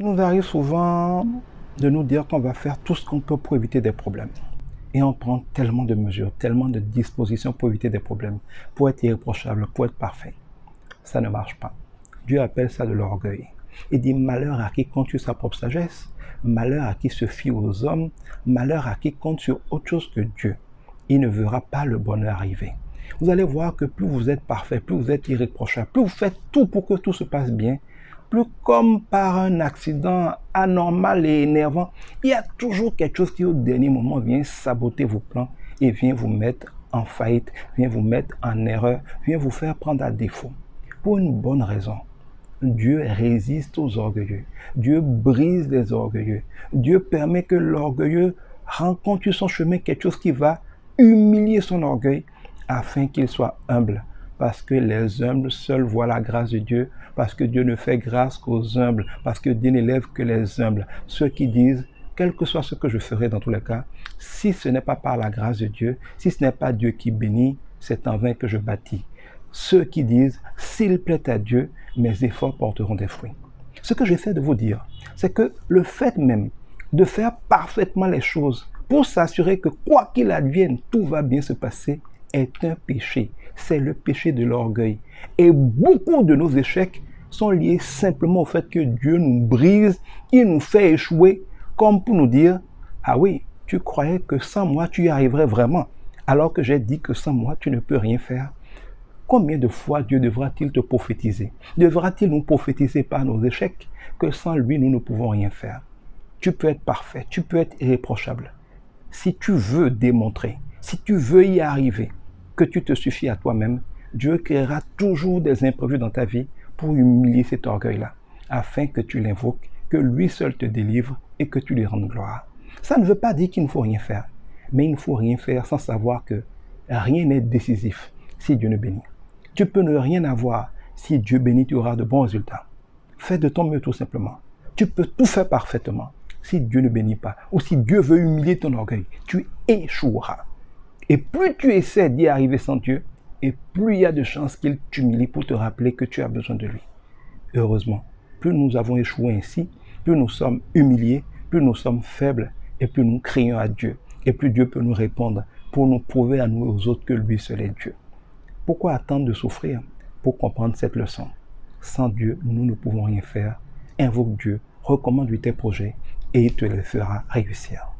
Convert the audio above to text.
Il nous arrive souvent de nous dire qu'on va faire tout ce qu'on peut pour éviter des problèmes. Et on prend tellement de mesures, tellement de dispositions pour éviter des problèmes, pour être irréprochable, pour être parfait. Ça ne marche pas. Dieu appelle ça de l'orgueil. Il dit malheur à qui compte sur sa propre sagesse, malheur à qui se fie aux hommes, malheur à qui compte sur autre chose que Dieu. Il ne verra pas le bonheur arriver. Vous allez voir que plus vous êtes parfait, plus vous êtes irréprochable, plus vous faites tout pour que tout se passe bien, plus comme par un accident anormal et énervant, il y a toujours quelque chose qui au dernier moment vient saboter vos plans et vient vous mettre en faillite, vient vous mettre en erreur, vient vous faire prendre à défaut. Pour une bonne raison. Dieu résiste aux orgueilleux. Dieu brise les orgueilleux. Dieu permet que l'orgueilleux rencontre sur son chemin quelque chose qui va humilier son orgueil afin qu'il soit humble. Parce que les humbles seuls voient la grâce de Dieu, parce que Dieu ne fait grâce qu'aux humbles, parce que Dieu n'élève que les humbles. Ceux qui disent, quel que soit ce que je ferai dans tous les cas, si ce n'est pas par la grâce de Dieu, si ce n'est pas Dieu qui bénit, c'est en vain que je bâtis. Ceux qui disent, s'il plaît à Dieu, mes efforts porteront des fruits. Ce que j'essaie de vous dire, c'est que le fait même de faire parfaitement les choses pour s'assurer que quoi qu'il advienne, tout va bien se passer, est un péché. C'est le péché de l'orgueil. Et beaucoup de nos échecs sont liés simplement au fait que Dieu nous brise, il nous fait échouer, comme pour nous dire, ah oui, tu croyais que sans moi, tu y arriverais vraiment, alors que j'ai dit que sans moi, tu ne peux rien faire. Combien de fois Dieu devra-t-il te prophétiser? Devra-t-il nous prophétiser par nos échecs que sans lui, nous ne pouvons rien faire? Tu peux être parfait, tu peux être irréprochable. Si tu veux démontrer, si tu veux y arriver, que tu te suffis à toi-même, Dieu créera toujours des imprévus dans ta vie pour humilier cet orgueil-là, afin que tu l'invoques, que lui seul te délivre et que tu lui rendes gloire. Ça ne veut pas dire qu'il ne faut rien faire, mais il ne faut rien faire sans savoir que rien n'est décisif si Dieu ne bénit. Tu peux ne rien avoir. Si Dieu bénit, tu auras de bons résultats. Fais de ton mieux tout simplement. Tu peux tout faire parfaitement. Si Dieu ne bénit pas, ou si Dieu veut humilier ton orgueil, tu échoueras. Et plus tu essaies d'y arriver sans Dieu, et plus il y a de chances qu'il t'humilie pour te rappeler que tu as besoin de lui. Heureusement, plus nous avons échoué ainsi, plus nous sommes humiliés, plus nous sommes faibles, et plus nous crions à Dieu. Et plus Dieu peut nous répondre pour nous prouver à nous et aux autres que lui seul est Dieu. Pourquoi attendre de souffrir pour comprendre cette leçon? Sans Dieu, nous ne pouvons rien faire. Invoque Dieu, recommande-lui tes projets et il te les fera réussir.